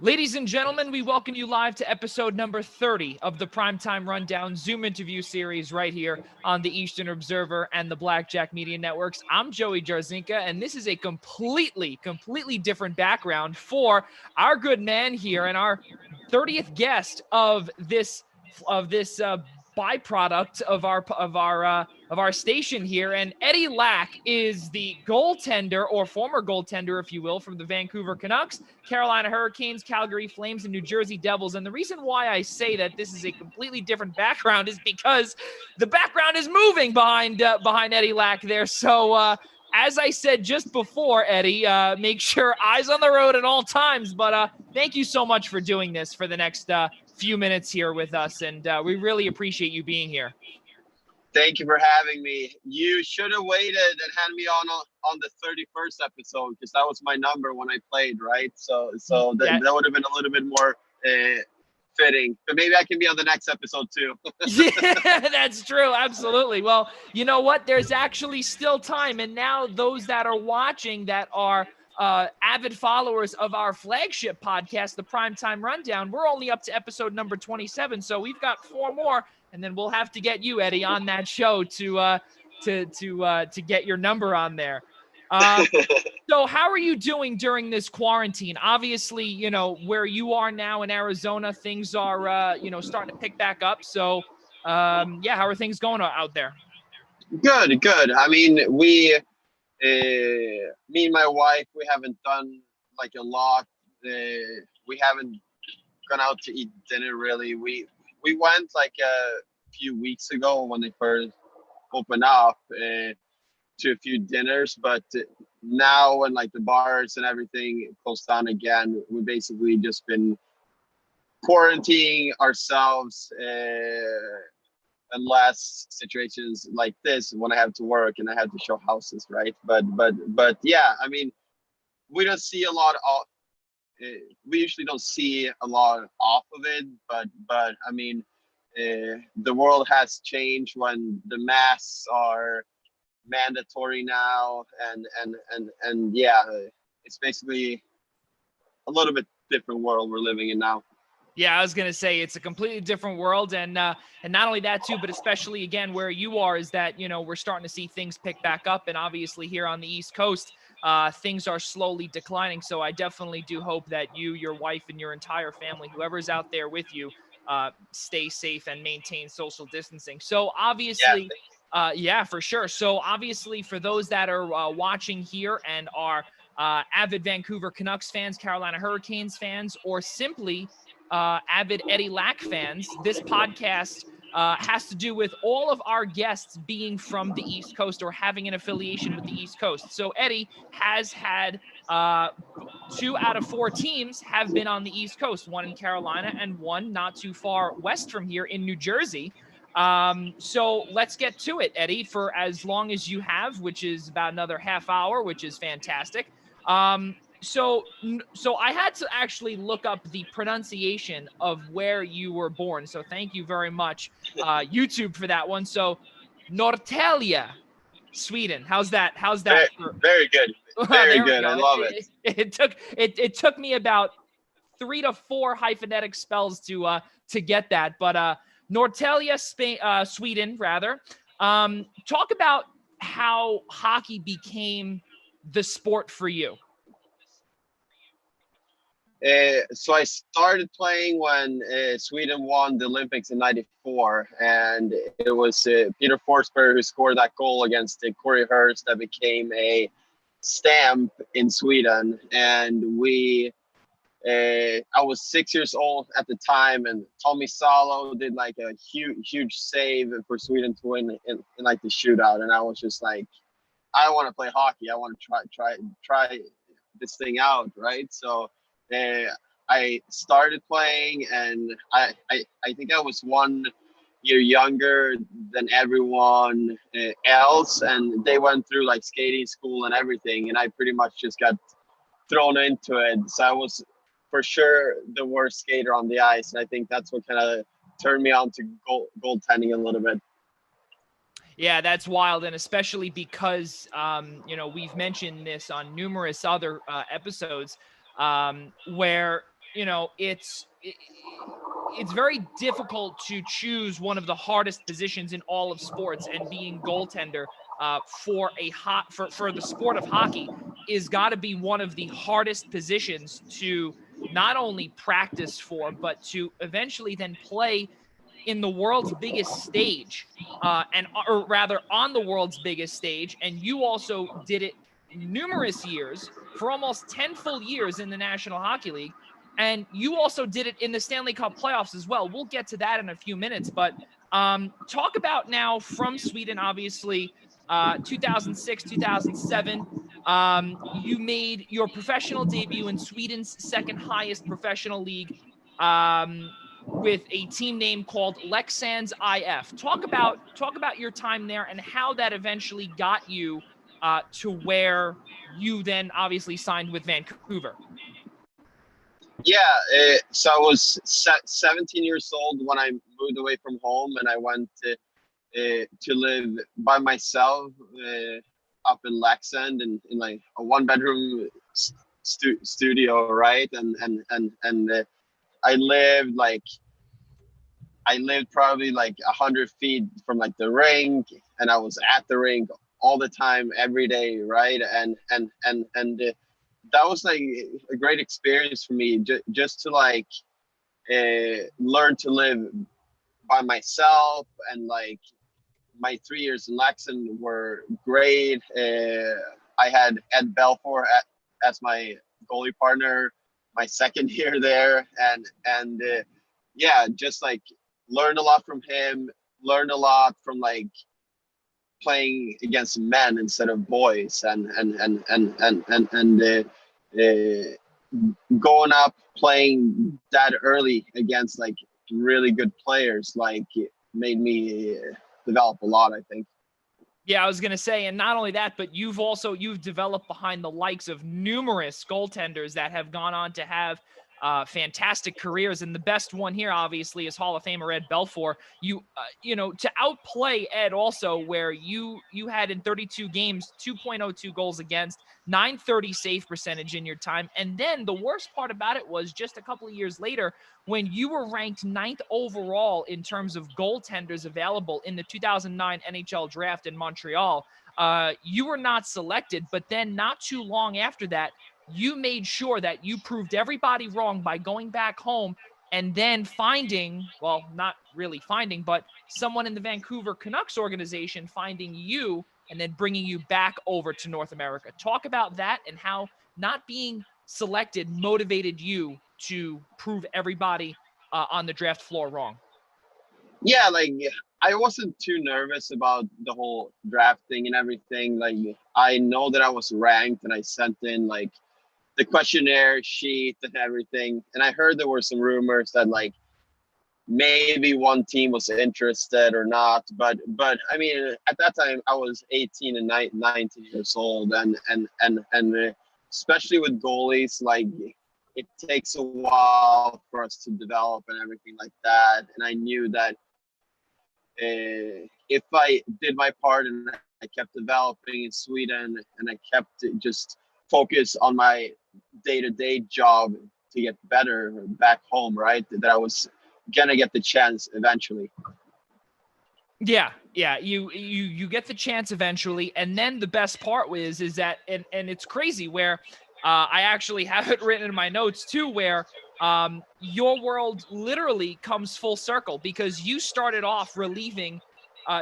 Ladies and gentlemen, we welcome you live to episode number 30 of the Primetime Rundown Zoom interview series right here on the Eastern Observer and the Blackjack Media Networks. I'm Joey Jarzynka, and this is a completely different background for our good man here and our 30th guest of this byproduct of our station here. And Eddie Lack is the goaltender, or former goaltender, if you will, from the Vancouver Canucks, Carolina Hurricanes, Calgary Flames, and New Jersey Devils. And the reason why I say that this is a completely different background is because the background is moving behind Eddie Lack there. So as I said just before, Eddie, make sure eyes on the road at all times. But thank you so much for doing this for the next few minutes here with us, and we really appreciate you being here. Thank you for having me. You should have waited and had me on the 31st episode, because that was my number when I played, right? So that would have been a little bit more fitting. But maybe I can be on the next episode too. Yeah, that's true. Absolutely. Well, you know what? There's actually still time. And now those that are watching that are avid followers of our flagship podcast, the Primetime Rundown, we're only up to episode number 27. So we've got 4 more, and then we'll have to get you, Eddie, on that show to get your number on there. So how are you doing during this quarantine? Obviously, you know, where you are now in Arizona, things are, starting to pick back up. So, how are things going out there? Good. I mean, me and my wife, we haven't done like a lot. We haven't gone out to eat dinner really. We went like a few weeks ago when they first opened up to a few dinners, but now when like the bars and everything closed down again, we basically just been quarantining ourselves unless situations like this when I have to work and I have to show houses, right? But yeah, I mean, we don't see a lot of we usually don't see a lot off of it, but I mean, the world has changed when the masks are mandatory now, and yeah, it's basically a little bit different world we're living in now. Yeah, I was going to say it's a completely different world. And not only that, too, but especially, again, where you are is that, you know, we're starting to see things pick back up. And obviously here on the East Coast, things are slowly declining. So I definitely do hope that you, your wife, and your entire family, whoever's out there with you, stay safe and maintain social distancing. So obviously, yeah, for sure. So obviously for those that are watching here and are avid Vancouver Canucks fans, Carolina Hurricanes fans, or simply avid Eddie Lack fans, this podcast has to do with all of our guests being from the East Coast or having an affiliation with the East Coast. So Eddie has had 2 out of 4 teams have been on the East Coast, 1 in Carolina and 1 not too far west from here in New Jersey. So let's get to it, Eddie, for as long as you have, which is about another half hour, which is fantastic. So I had to actually look up the pronunciation of where you were born. So thank you very much, YouTube, for that one. So Norrtälje, Sweden. How's that? Very good. Very good. I love it. It took me about 3 to 4 hyphenetic spells to get that. But Norrtälje, Sweden, rather. Talk about how hockey became the sport for you. So I started playing when Sweden won the Olympics in '94, and it was Peter Forsberg who scored that goal against Corey Hurst that became a stamp in Sweden. And I was 6 years old at the time, and Tommy Salo did like a huge save for Sweden to win in like the shootout, and I was just like, I want to play hockey. I want to try this thing out, right? So I started playing, and I think I was 1 year younger than everyone else, and they went through like skating school and everything, and I pretty much just got thrown into it. So I was for sure the worst skater on the ice, and I think that's what kind of turned me on to goaltending a little bit. Yeah, that's wild, and especially because we've mentioned this on numerous other episodes, where it's very difficult to choose one of the hardest positions in all of sports, and being goaltender for the sport of hockey is got to be one of the hardest positions to not only practice for, but to eventually then play in the world's biggest stage, or rather on the world's biggest stage. And you also did it numerous years, for almost 10 full years in the National Hockey League. And you also did it in the Stanley Cup playoffs as well. We'll get to that in a few minutes. But talk about now from Sweden, obviously, 2006, 2007. You made your professional debut in Sweden's second highest professional league, with a team name called Leksands IF. Talk about your time there and how that eventually got you to where you then obviously signed with Vancouver. Yeah, so I was 17 years old when I moved away from home, and I went to live by myself up in Leksand in like a one-bedroom studio, right? And I lived probably like 100 feet from like the rink, and I was at the rink all the time, every day, right? And that was like a great experience for me, just to like learn to live by myself. And like my 3 years in Leksand were great. I had Ed Belfour as my goalie partner my second year there, and yeah, just like learned a lot from him. Learned a lot from like playing against men instead of boys, and going up playing that early against like really good players, like made me develop a lot, I think. Yeah, I was going to say, and not only that, but you've developed behind the likes of numerous goaltenders that have gone on to have fantastic careers. And the best one here, obviously, is Hall of Famer Ed Belfour. To outplay Ed also, where you had in 32 games, 2.02 goals against, 930 save percentage in your time. And then the worst part about it was just a couple of years later, when you were ranked 9th overall in terms of goaltenders available in the 2009 NHL draft in Montreal, you were not selected. But then not too long after that, you made sure that you proved everybody wrong by going back home and then finding, well, not really finding, but someone in the Vancouver Canucks organization finding you and then bringing you back over to North America. Talk about that and how not being selected motivated you to prove everybody on the draft floor wrong. Yeah, like I wasn't too nervous about the whole draft thing and everything. Like I know that I was ranked, and I sent in like the questionnaire sheet and everything. And I heard there were some rumors that like maybe one team was interested or not. But I mean, at that time I was 18 and 19 years old, and especially with goalies, like it takes a while for us to develop and everything like that. And I knew that if I did my part and I kept developing in Sweden, and I kept just focus on my day-to-day job to get better back home, right, that I was gonna get the chance eventually. Yeah, you get the chance eventually. And then the best part is that, and it's crazy where I actually have it written in my notes too, where your world literally comes full circle, because you started off relieving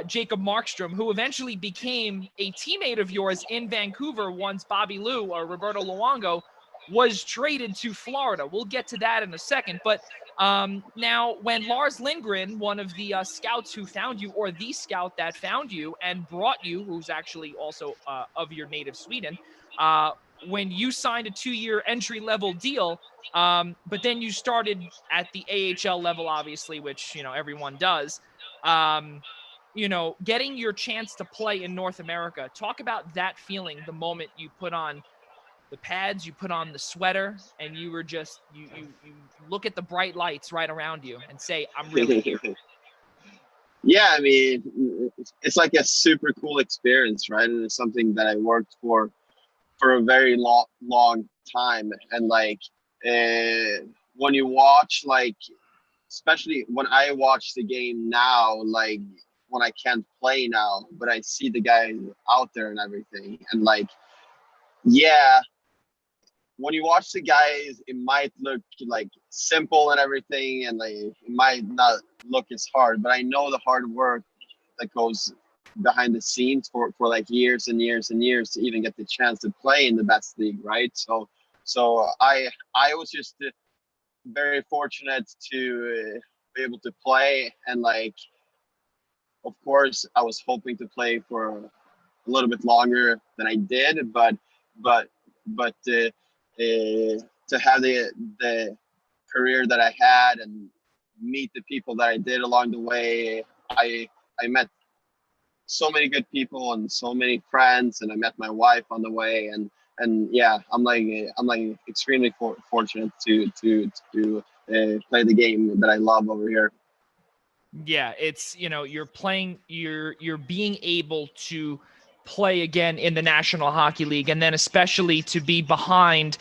Jacob Markstrom, who eventually became a teammate of yours in Vancouver once Bobby Lou or Roberto Luongo was traded to Florida. We'll get to that in a second. But now, when Lars Lindgren, one of the scouts who found you, or the scout that found you and brought you, who's actually also of your native Sweden, when you signed a 2-year entry-level deal, but then you started at the AHL level, obviously, which, everyone does, getting your chance to play in North America. Talk about that feeling the moment you put on the pads, you put on the sweater, and you were just, you look at the bright lights right around you and say, I'm really here. Yeah, I mean, it's like a super cool experience, right? And it's something that I worked for a very long time. And like when you watch, like, especially when I watch the game now, like when I can't play now, but I see the guys out there and everything, and like, yeah, when you watch the guys, it might look like simple and everything, and like it might not look as hard, but I know the hard work that goes behind the scenes for like years and years and years to even get the chance to play in the best league, right? So I was just very fortunate to be able to play, and like, of course I was hoping to play for a little bit longer than I did, but to have the career that I had and meet the people that I did along the way, I met so many good people and so many friends, and I met my wife on the way, and yeah, I'm like extremely fortunate to play the game that I love over here. Yeah, it's, you're playing, you're being able to play again in the National Hockey League, and then especially to be behind.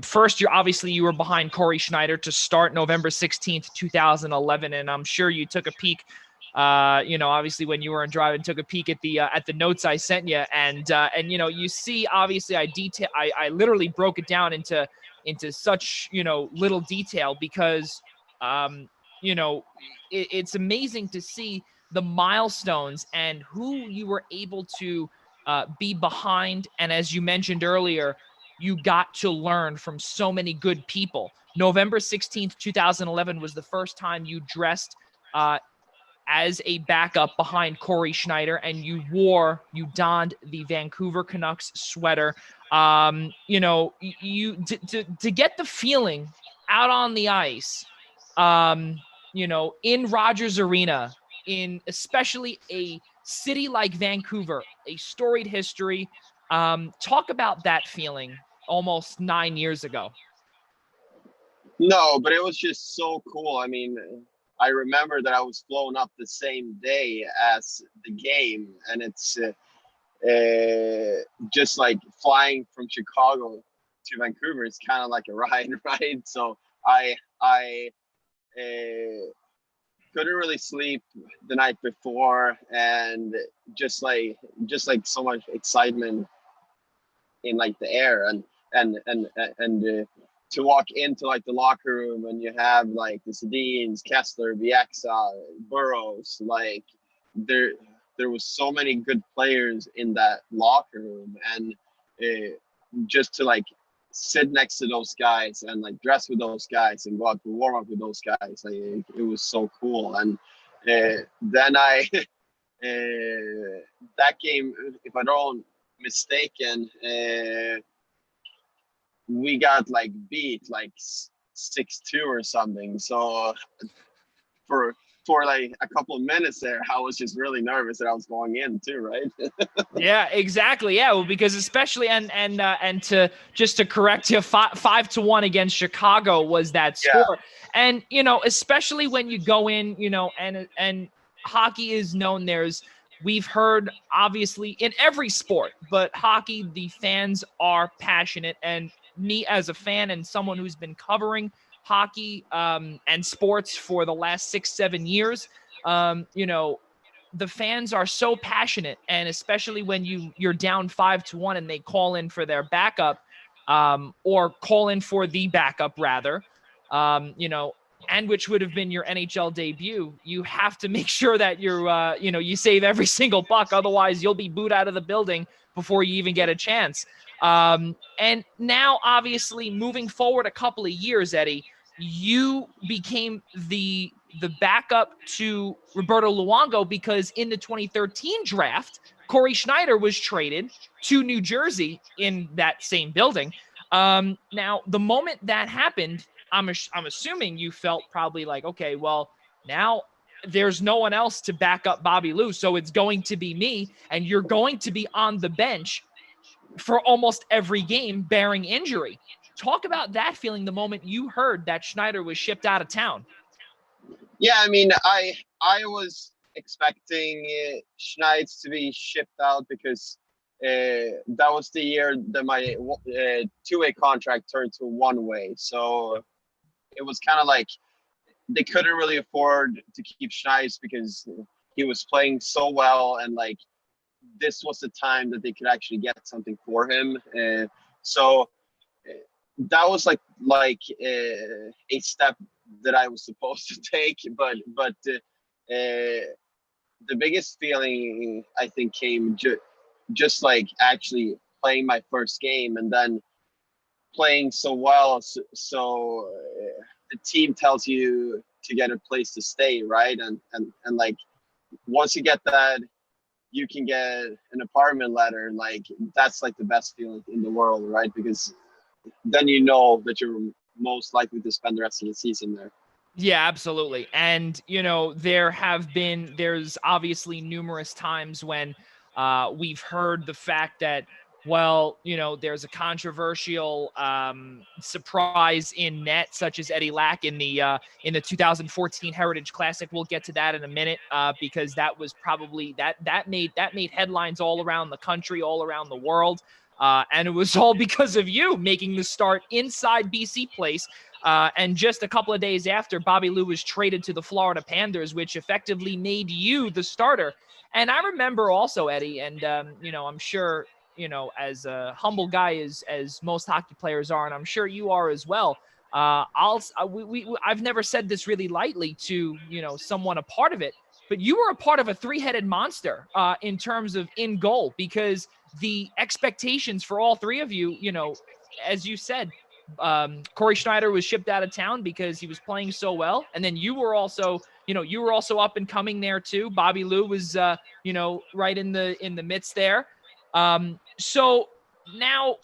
First, you were behind Corey Schneider to start November 16th, 2011, and I'm sure you took a peek. Obviously when you were in drive and took a peek at the notes I sent you, and you see, obviously I literally broke it down into such little detail because you know it's amazing to see the milestones and who you were able to be behind. And as you mentioned earlier, you got to learn from so many good people. November 16th, 2011 was the first time you dressed as a backup behind Corey Schneider, and you donned the Vancouver Canucks sweater. To get the feeling out on the ice, in Rogers Arena, in especially a city like Vancouver, a storied history. Talk about that feeling almost 9 years ago. No, but it was just so cool. I mean, I remember that I was flown up the same day as the game, and it's just like flying from Chicago to Vancouver. It's kind of like a ride, right? So I couldn't really sleep the night before, and just like so much excitement in like the air, and to walk into like the locker room, and you have like the Sedins, Kessler, Bieksa, Burrows, like there there was so many good players in that locker room, and uh, just to like sit next to those guys and like dress with those guys and go out to warm up with those guys, like it was so cool. And then I that game, if I don't mistaken, we got like beat like 6-2 or something. So for like a couple of minutes there, I was just really nervous that I was going in too, right? Yeah, exactly. Yeah, well, because especially and to just to correct you, 5-1 against Chicago was that Yeah. score. And especially when you go in, and hockey is known. We've heard, obviously, in every sport, but hockey, the fans are passionate. And me as a fan and someone who's been covering hockey and sports for the last 6-7 years, the fans are so passionate. And especially when you're down 5-1 and they call in for their backup, or call in for the backup rather, and which would have been your NHL debut, you have to make sure that you save every single buck. Otherwise, you'll be booed out of the building before you even get a chance. And now, obviously, moving forward a couple of years, Eddie, you became the backup to Roberto Luongo, because in the 2013 draft, Corey Schneider was traded to New Jersey in that same building. Now, the moment that happened, I'm assuming you felt probably like, okay, well, now there's no one else to back up Bobby Lou, so it's going to be me, and you're going to be on the bench for almost every game, barring injury. Talk about that feeling the moment you heard that Schneider was shipped out of town. Yeah, I mean, I was expecting Schneitz to be shipped out because that was the year that my two-way contract turned to one-way. So it was kind of like they couldn't really afford to keep Schneider because he was playing so well, and like this was the time that they could actually get something for him. So that was a step that I was supposed to take, but the biggest feeling I think came just like actually playing my first game and then playing so well. So the team tells you to get a place to stay, right? And like once you get that, you can get an apartment letter. Like that's like the best feeling in the world, right? Because then you know that you're most likely to spend the rest of the season there. Yeah, absolutely. And, there's obviously numerous times when we've heard the fact that, well, there's a controversial surprise in net, such as Eddie Lack in the 2014 Heritage Classic. We'll get to that in a minute because that was probably that made headlines all around the country, all around the world. And it was all because of you making the start inside BC Place. And just a couple of days after, Bobby Lou was traded to the Florida Panthers, which effectively made you the starter. And I remember also, Eddie, and, I'm sure, as a humble guy as most hockey players are, and I'm sure you are as well, I've never said this really lightly to, someone a part of it, but you were a part of a three-headed monster in terms of in goal, because the expectations for all three of you, as you said, Corey Schneider was shipped out of town because he was playing so well. And then you were also up and coming there too. Bobby Lou was, right in the midst there. So now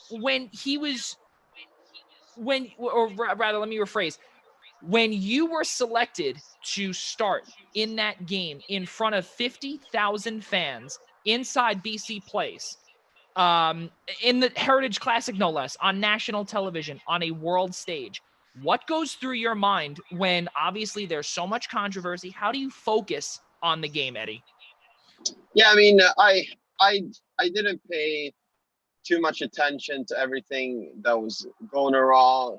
rather, let me rephrase. When you were selected to start in that game in front of 50,000 fans inside BC Place, in the Heritage Classic, no less, on national television, on a world stage, what goes through your mind when obviously there's so much controversy? How do you focus on the game, Eddie? Yeah, I mean, I didn't pay too much attention to everything that was going on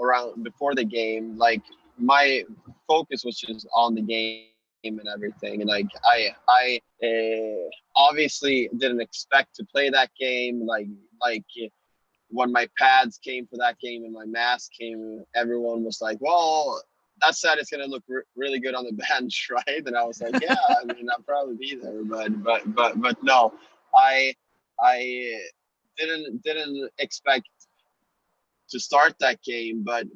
around before the game. Like my focus was just on the game and everything. And like I obviously didn't expect to play that game. Like when my pads came for that game and my mask came, everyone was like, "Well, that said, it's gonna look really good on the bench, right?" And I was like, "Yeah, I mean, I'll probably be there, but no, I didn't expect to start that game, but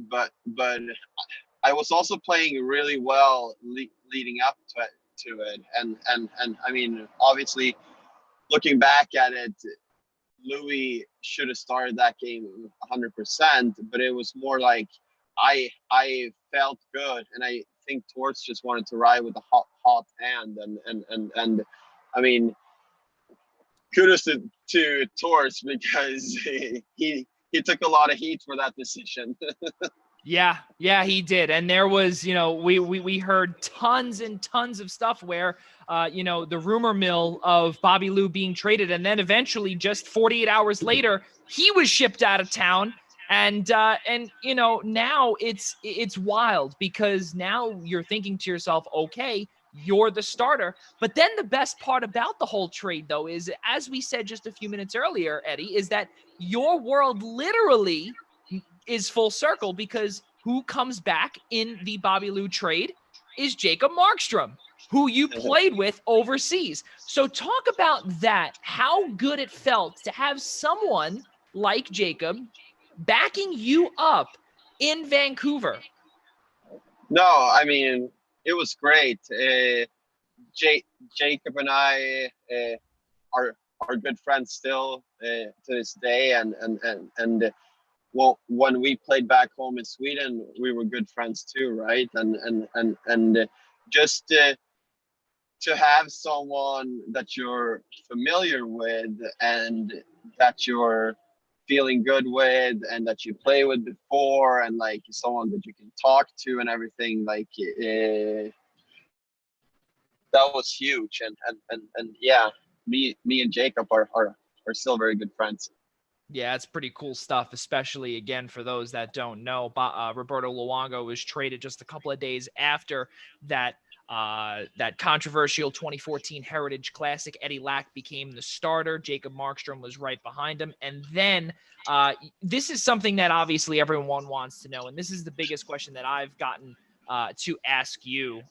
I was also playing really well leading up to it, and I mean, obviously, looking back at it, Louis should have started that game 100%, but it was more like I felt good, and I think Torts just wanted to ride with a hot hand, and I mean, kudos to Torts because he took a lot of heat for that decision. Yeah, he did. And there was, we heard tons and tons of stuff where, the rumor mill of Bobby Lou being traded. And then eventually just 48 hours later, he was shipped out of town. And now it's wild because now you're thinking to yourself, okay, you're the starter. But then the best part about the whole trade, though, is, as we said just a few minutes earlier, Eddie, is that your world literally is full circle, because who comes back in the Bobby Lou trade is Jacob Markstrom, who you played with overseas. So talk about that, how good it felt to have someone like Jacob backing you up in Vancouver. No, I mean, it was great. Jacob and I are good friends still to this day, and well, when we played back home in Sweden, we were good friends too, right? And just to have someone that you're familiar with and that you're feeling good with and that you play with before, and like someone that you can talk to and everything, like that was huge. And yeah, me and Jacob are still very good friends. Yeah, it's pretty cool stuff, especially, again, for those that don't know. Roberto Luongo was traded just a couple of days after that that controversial 2014 Heritage Classic. Eddie Lack became the starter. Jacob Markstrom was right behind him. And then this is something that obviously everyone wants to know, and this is the biggest question that I've gotten to ask you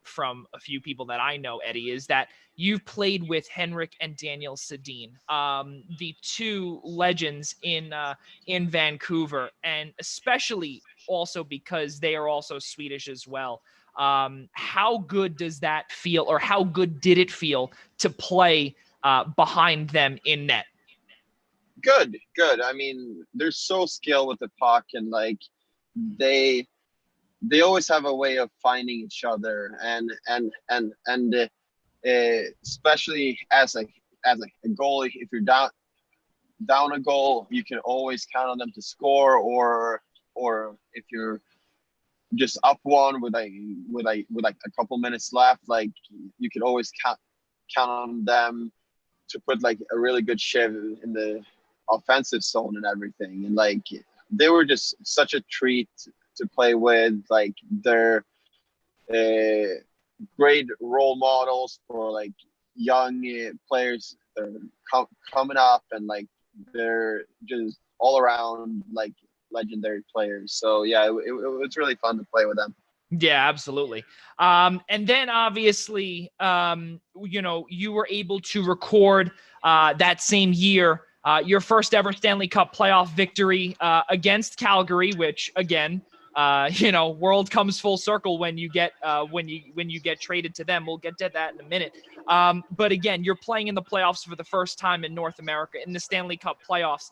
from a few people that I know, Eddie, is that you've played with Henrik and Daniel Sedin, the two legends in Vancouver, and especially also because they are also Swedish as well. How good does that feel, or how good did it feel to play behind them in net? Good, good. I mean, they're so skilled with the puck, and like they they always have a way of finding each other, and especially as a goalie, if you're down a goal, you can always count on them to score, or if you're just up one with a couple minutes left, like you can always count on them to put like a really good shift in the offensive zone and everything. And like they were just such a treat to play with. Like they're great role models for like young players that are coming up, and like they're just all around like legendary players. So yeah, it was really fun to play with them. Yeah, absolutely. And then obviously, you were able to record that same year your first ever Stanley Cup playoff victory against Calgary, which again, world comes full circle when you get traded to them. We'll get to that in a minute. But again, you're playing in the playoffs for the first time in North America in the Stanley Cup playoffs.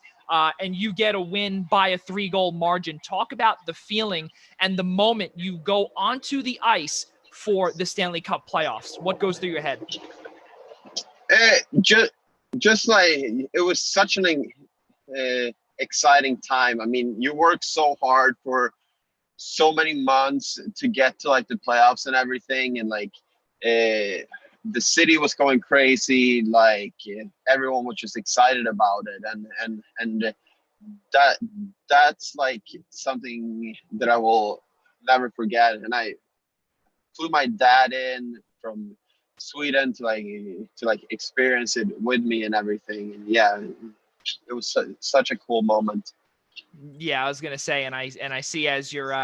And you get a win by a 3-goal margin. Talk about the feeling and the moment you go onto the ice for the Stanley Cup playoffs. What goes through your head? Just like it was such an exciting time. I mean, you work so hard for so many months to get to like the playoffs and everything, and like the city was going crazy. Like everyone was just excited about it, and that's like something that I will never forget. And I flew my dad in from Sweden to like experience it with me and everything. And yeah, it was such a cool moment. Yeah, I was gonna say, and I see as you're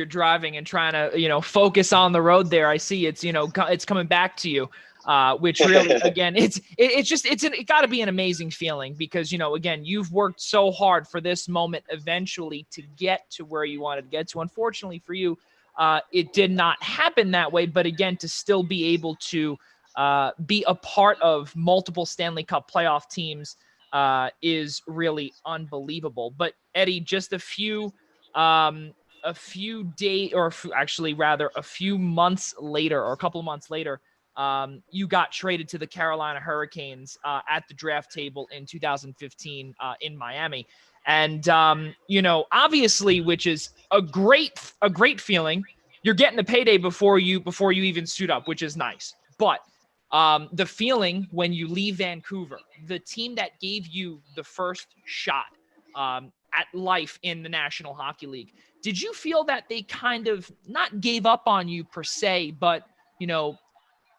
driving and trying to focus on the road there, I see it's coming back to you, which really again it's got to be an amazing feeling because again you've worked so hard for this moment eventually to get to where you wanted to get to. Unfortunately for you, it did not happen that way, but again to still be able to be a part of multiple Stanley Cup playoff teams is really unbelievable. But Eddie, just a few days, or actually rather a few months later, or a couple of months later, you got traded to the Carolina Hurricanes at the draft table in 2015 in Miami. And obviously, which is a great feeling. You're getting a payday before you even suit up, which is nice. But the feeling when you leave Vancouver, the team that gave you the first shot at life in the National Hockey League, did you feel that they kind of not gave up on you per se, but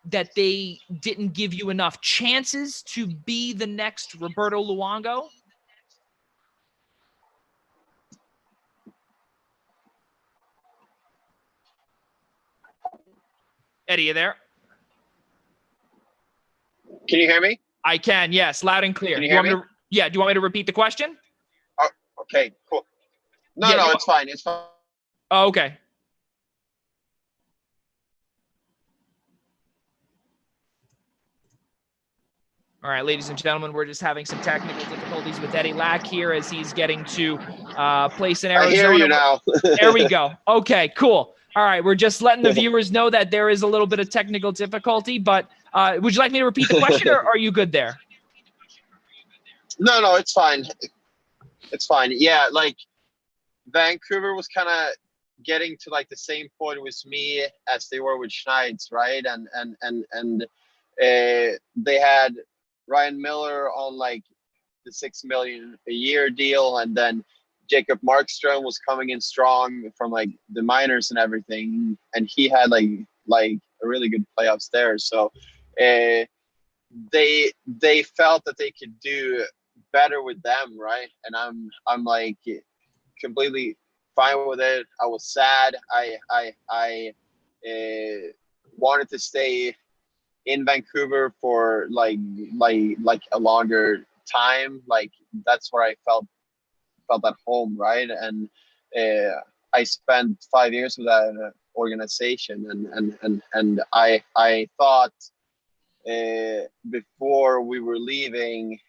that they didn't give you enough chances to be the next Roberto Luongo? Eddie, you there? Can you hear me? I can, yes, loud and clear. Can you hear me? Do you want me to repeat the question? Oh, okay, cool. No, it's fine. It's fine. Oh, okay. All right, ladies and gentlemen, we're just having some technical difficulties with Eddie Lack here as he's getting to place in Arizona. I hear you now. There we go. Okay, cool. All right, we're just letting the viewers know that there is a little bit of technical difficulty, but would you like me to repeat the question, or are you good there? No, it's fine. It's fine. Yeah, like Vancouver was kind of getting to like the same point with me as they were with Schneid's, right? And they had Ryan Miller on like the 6 million a year deal, and then Jacob Markstrom was coming in strong from like the minors and everything, and he had like a really good playoffs there. So they felt that they could do better with them, right? And I'm like completely fine with it. I was sad. I wanted to stay in Vancouver for like a longer time. Like that's where I felt at home, right? And I spent 5 years with that organization, and I thought before we were leaving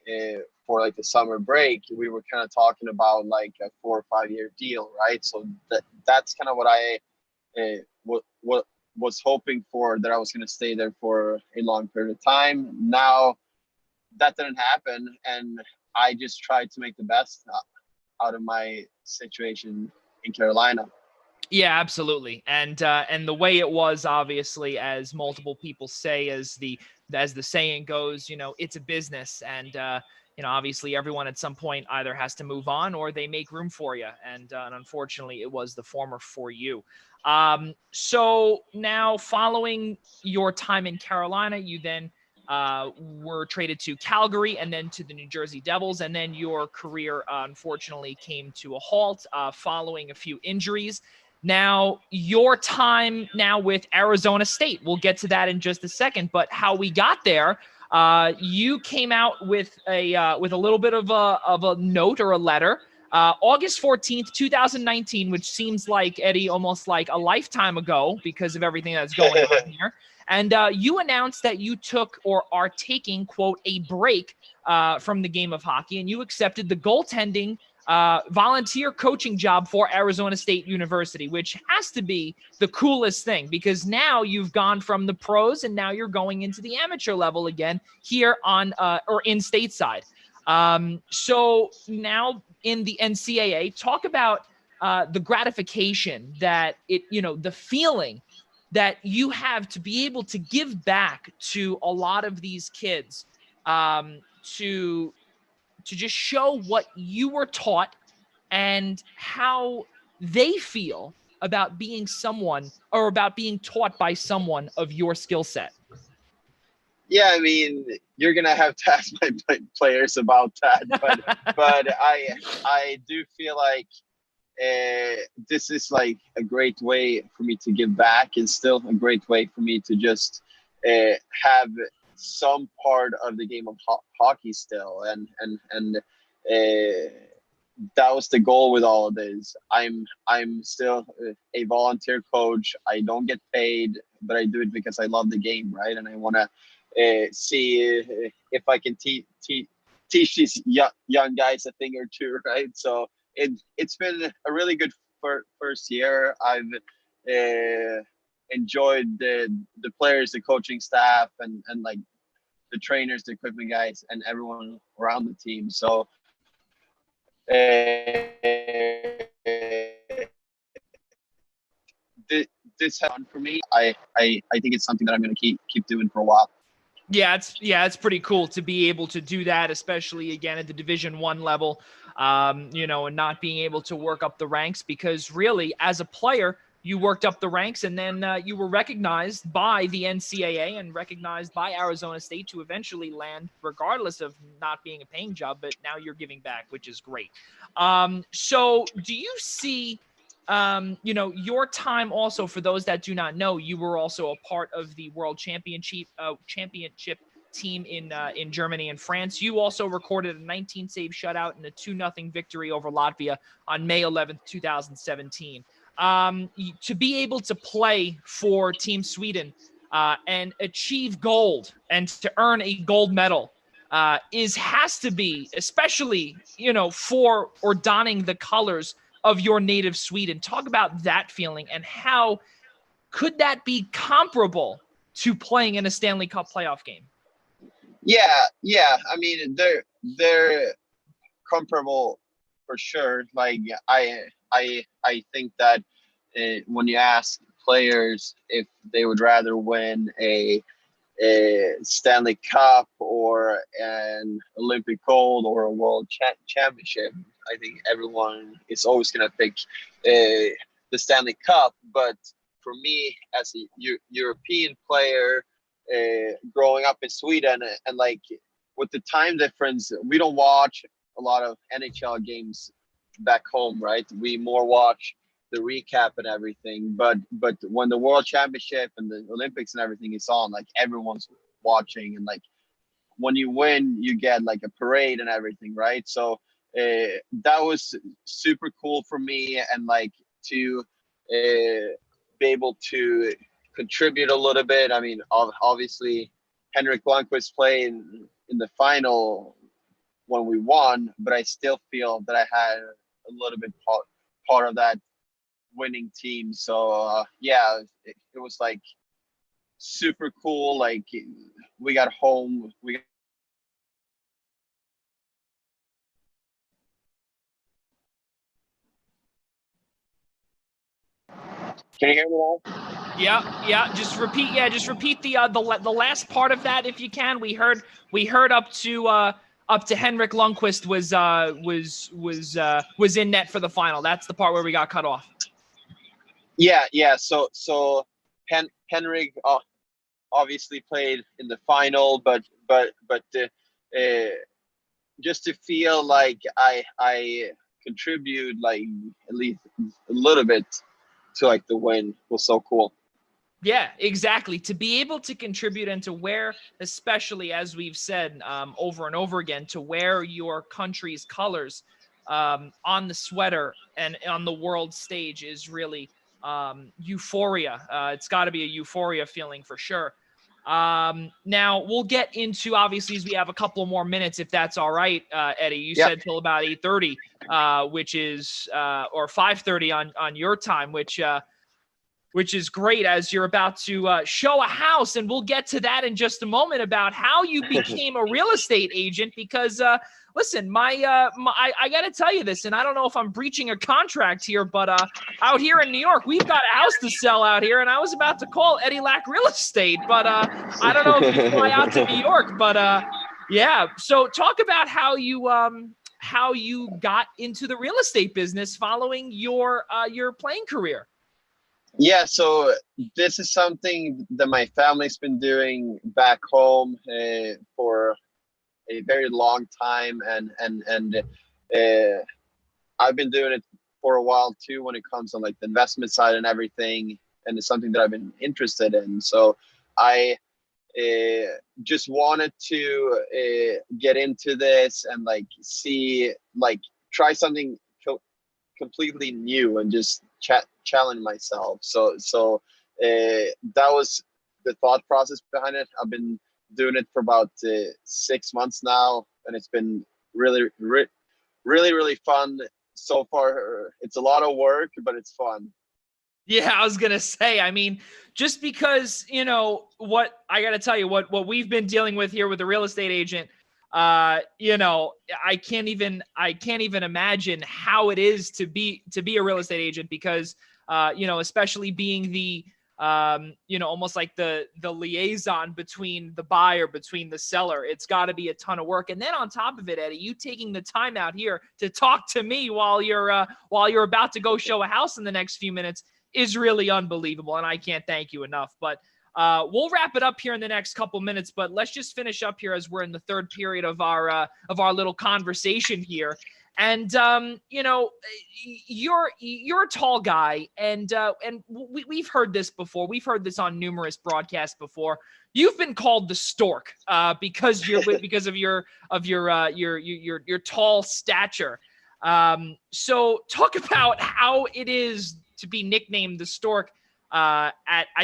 for like the summer break, we were kind of talking about like a 4 or 5 year deal, right? So that's kind of what I what was hoping for, that I was going to stay there for a long period of time. Now that didn't happen, and I just tried to make the best out of my situation in Carolina. Yeah, absolutely. And the way it was, obviously, as multiple people say, as the saying goes, it's a business, and obviously everyone at some point either has to move on or they make room for you, and unfortunately it was the former for you. So now, following your time in Carolina, you then were traded to Calgary and then to the New Jersey Devils, and then your career unfortunately came to a halt following a few injuries. Now, your time now with Arizona State, we'll get to that in just a second, but how we got there, you came out with a little bit of a note or a letter, August 14th, 2019, which seems like, Eddie, almost like a lifetime ago because of everything that's going on here. And you announced that you took or are taking, quote, a break from the game of hockey, and you accepted the goaltending volunteer coaching job for Arizona State University, which has to be the coolest thing, because now you've gone from the pros and now you're going into the amateur level again here on or in stateside. So now in the NCAA, talk about the gratification that the feeling that you have to be able to give back to a lot of these kids, to just show what you were taught and how they feel about being someone, or about being taught by someone of your skill set. Yeah, I mean, you're gonna have to ask my players about that, but I do feel like this is like a great way for me to give back, and still a great way for me to just have some part of the game of hockey still, and that was the goal with all of this. I'm still a volunteer coach. I don't get paid, but I do it because I love the game, right? And I want to see if I can teach these young guys a thing or two, right? So it's been a really good first year. I've enjoyed the players, the coaching staff, and like the trainers, the equipment guys, and everyone around the team. So this has done for me. I think it's something that I'm going to keep doing for a while. Yeah, it's pretty cool to be able to do that, especially again at the Division I level, and not being able to work up the ranks, because really, as a player, you worked up the ranks, and then you were recognized by the NCAA and recognized by Arizona State to eventually land, regardless of not being a paying job, but now you're giving back, which is great. So do you see, your time also, for those that do not know, you were also a part of the World Championship team in Germany and France. You also recorded a 19-save shutout and a 2-0 victory over Latvia on May 11th, 2017. To be able to play for Team Sweden and achieve gold and to earn a gold medal has to be, especially, for or donning the colors of your native Sweden. Talk about that feeling, and how could that be comparable to playing in a Stanley Cup playoff game? Yeah. I mean, they're comparable for sure. Like I think that when you ask players if they would rather win a a Stanley Cup or an Olympic gold or a world championship. I think everyone is always going to pick the Stanley Cup. But for me, as a European player, growing up in Sweden, and like with the time difference, we don't watch a lot of NHL games back home, right? We more watch the recap and everything. But when the World Championship and the Olympics and everything is on, like everyone's watching, and like when you win, you get like a parade and everything, right? So that was super cool for me, and like to be able to contribute a little bit. I mean, obviously, Henrik Lundqvist played in the final when we won, but I still feel that I had a little bit part of that winning team. So yeah, it was like super cool. Like we got home, can you hear me now? Yeah. Just repeat. Yeah, just repeat the last part of that if you can. We heard up to Henrik Lundqvist was in net for the final. That's the part where we got cut off. Yeah. So Henrik obviously played in the final, but just to feel like I contribute like at least a little bit to like the win was so cool. Yeah, exactly. To be able to contribute and to wear, especially as we've said over and over again, to wear your country's colors on the sweater and on the world stage is really euphoria. It's got to be a euphoria feeling for sure. Now we'll get into, obviously, as we have a couple more minutes, if that's all right, Eddie. You said till about 8:30, which is or 5:30 on your time, which is great, as you're about to show a house. And we'll get to that in just a moment about how you became a real estate agent. Because listen, I got to tell you this, and I don't know if I'm breaching a contract here, but out here in New York, we've got a house to sell out here, and I was about to call Eddie Lack Real Estate, but I don't know if you fly out to New York, but yeah. So talk about how you got into the real estate business following your playing career. Yeah, so this is something that my family's been doing back home for a very long time, and I've been doing it for a while too when it comes on like the investment side and everything, and it's something that I've been interested in. So I just wanted to get into this and like see, like try something completely new and just challenge myself. So that was the thought process behind it. I've been doing it for about 6 months now, and it's been really fun so far. It's a lot of work, but it's fun. Yeah, I was going to say, I mean, just because, what I got to tell you, what we've been dealing with here with the real estate agent, I can't even imagine how it is to be a real estate agent, because, especially being the, almost like the liaison between the buyer, between the seller, it's got to be a ton of work. And then on top of it, Eddie, you taking the time out here to talk to me while you're about to go show a house in the next few minutes is really unbelievable. And I can't thank you enough. But we'll wrap it up here in the next couple minutes, but let's just finish up here as we're in the third period of our little conversation here. And you're a tall guy, and we've heard this before. We've heard this on numerous broadcasts before. You've been called the Stork because of your tall stature. So talk about how it is to be nicknamed the Stork. I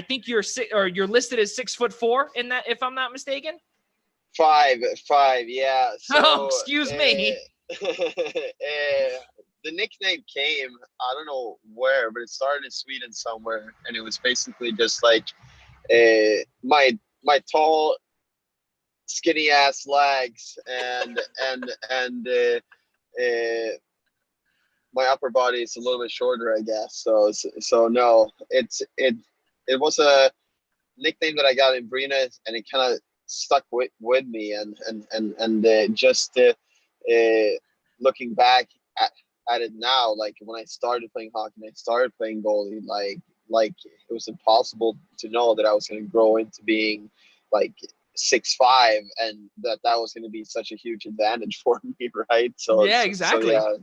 think you're listed as 6'4" in that, if I'm not mistaken. 5'5", yeah. So, excuse me. The nickname came, I don't know where, but it started in Sweden somewhere, and it was basically just like my tall, skinny ass legs and my upper body is a little bit shorter, I guess. So no, it was nickname that I got in Brina, and it kind of stuck with me. And looking back at it now, like when I started playing hockey and I started playing goalie, like it was impossible to know that I was going to grow into being like 6'5", and that was going to be such a huge advantage for me, right? Yeah, exactly. Yeah,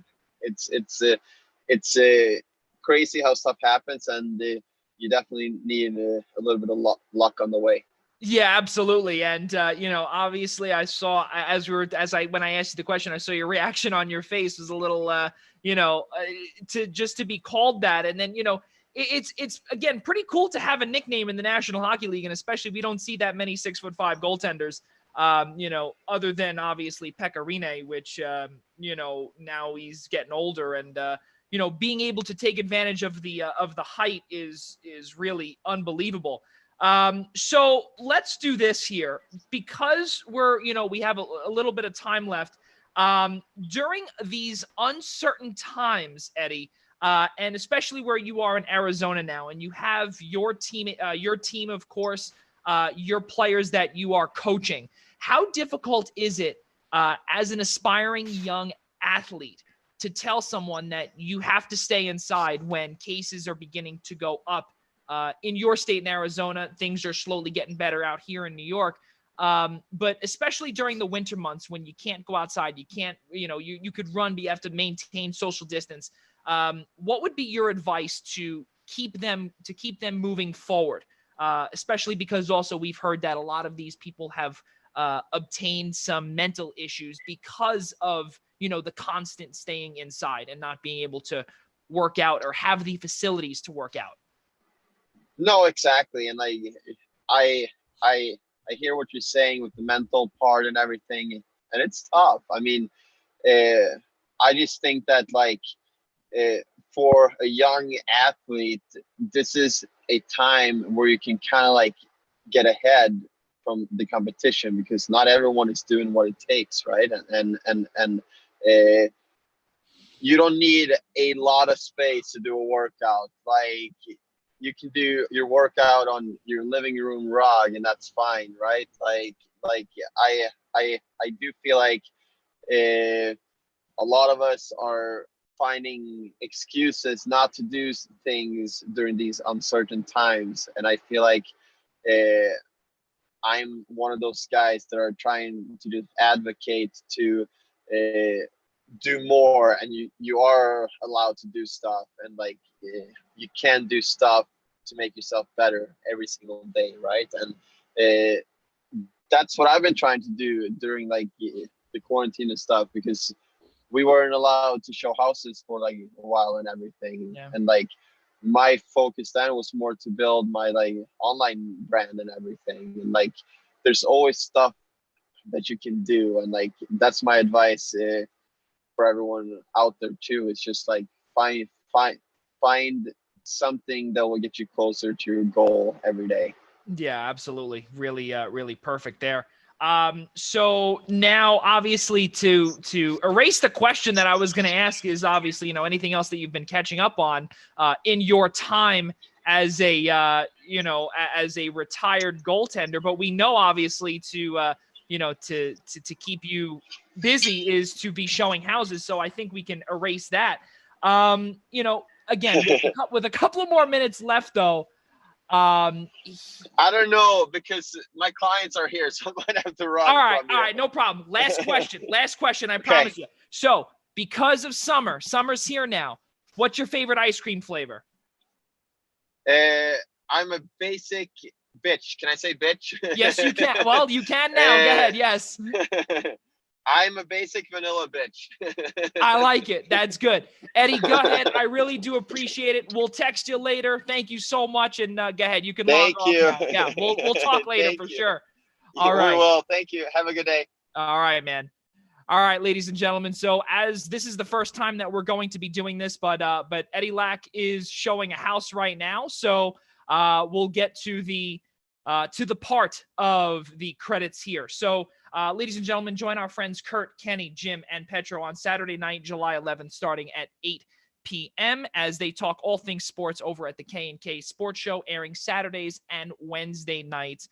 it's crazy how stuff happens, and you definitely need a little bit of luck on the way. Yeah, absolutely. And obviously I saw when I asked you the question, I saw your reaction on your face was a little to be called that. And then, it's again pretty cool to have a nickname in the National Hockey League, and especially we don't see that many 6'5" goaltenders. Other than obviously Pecorine, which now he's getting older, and being able to take advantage of the height is really unbelievable. So let's do this here because we have a little bit of time left. During these uncertain times, Eddie, and especially where you are in Arizona now, and you have your team, of course, your players that you are coaching. How difficult is it as an aspiring young athlete to tell someone that you have to stay inside when cases are beginning to go up? In your state in Arizona, things are slowly getting better out here in New York. But especially during the winter months when you can't go outside, you can't, you could run, but you have to maintain social distance. What would be your advice to keep them moving forward? Especially because also we've heard that a lot of these people have obtained some mental issues because of, the constant staying inside and not being able to work out or have the facilities to work out. No, exactly. And I hear what you're saying with the mental part and everything, and it's tough. I mean, I just think that for a young athlete, this is a time where you can kind of get ahead from the competition, because not everyone is doing what it takes, right? And you don't need a lot of space to do a workout. You can do your workout on your living room rug, and that's fine, right? I do feel like a lot of us are finding excuses not to do things during these uncertain times, and I feel like I'm one of those guys that are trying to just advocate to do more, and you are allowed to do stuff, and you can do stuff to make yourself better every single day, right? And that's what I've been trying to do during the quarantine and stuff, because we weren't allowed to show houses for a while and everything. Yeah. And my focus then was more to build my online brand and everything, and there's always stuff that you can do, and that's my advice for everyone out there too. It's just find something that will get you closer to your goal every day. Yeah, absolutely. Really, really perfect there. So now obviously to erase the question that I was going to ask is obviously, anything else that you've been catching up on, in your time as a, as a retired goaltender, but we know obviously to keep you busy is to be showing houses. So I think we can erase that. Again, with a couple of more minutes left though, I don't know, because my clients are here, so I might have to run. All right, no problem. Last question, I promise you. So, because of summer's here now, what's your favorite ice cream flavor? I'm a basic bitch. Can I say bitch? Yes, you can. Well, you can now. Go ahead. Yes. I'm a basic vanilla bitch. I like it. That's good. Eddie, go ahead. I really do appreciate it. We'll text you later. Thank you so much. And go ahead. You can log off now. Yeah, we'll talk later for sure. All right. We will. Thank you. Have a good day. All right, man. All right, ladies and gentlemen. So as this is the first time that we're going to be doing this, but Eddie Lack is showing a house right now. So we'll get to the part of the credits here. So ladies and gentlemen, join our friends Kurt, Kenny, Jim, and Petro on Saturday night, July 11th, starting at 8 p.m. as they talk all things sports over at the K&K Sports Show, airing Saturdays and Wednesday nights,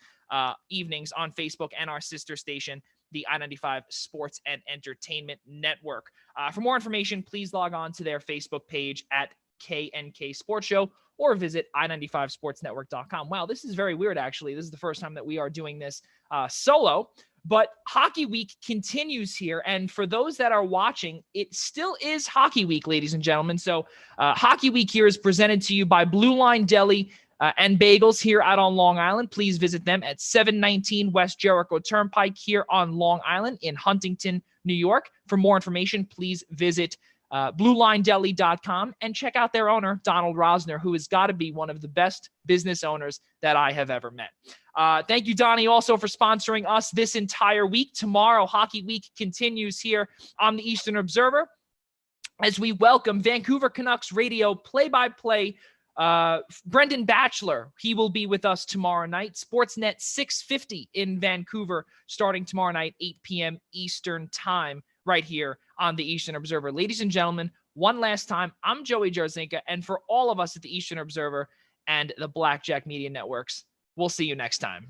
evenings on Facebook and our sister station, the I-95 Sports and Entertainment Network. For more information, please log on to their Facebook page at K&K Sports Show or visit i95sportsnetwork.com. Wow, this is very weird, actually. This is the first time that we are doing this solo. But Hockey Week continues here. And for those that are watching, it still is Hockey Week, ladies and gentlemen. So Hockey Week here is presented to you by Blue Line Deli and Bagels here out on Long Island. Please visit them at 719 West Jericho Turnpike here on Long Island in Huntington, New York. For more information, please visit BlueLineDeli.com and check out their owner, Donald Rosner, who has got to be one of the best business owners that I have ever met. Thank you, Donnie, also for sponsoring us this entire week. Tomorrow, Hockey Week continues here on the Eastern Observer as we welcome Vancouver Canucks radio play-by-play Brendan Batchelor. He will be with us tomorrow night. Sportsnet 650 in Vancouver starting tomorrow night, 8 p.m. Eastern time, right here on the Eastern Observer. Ladies and gentlemen, one last time, I'm Joey Jarzynka, and for all of us at the Eastern Observer and the Blackjack Media Networks, we'll see you next time.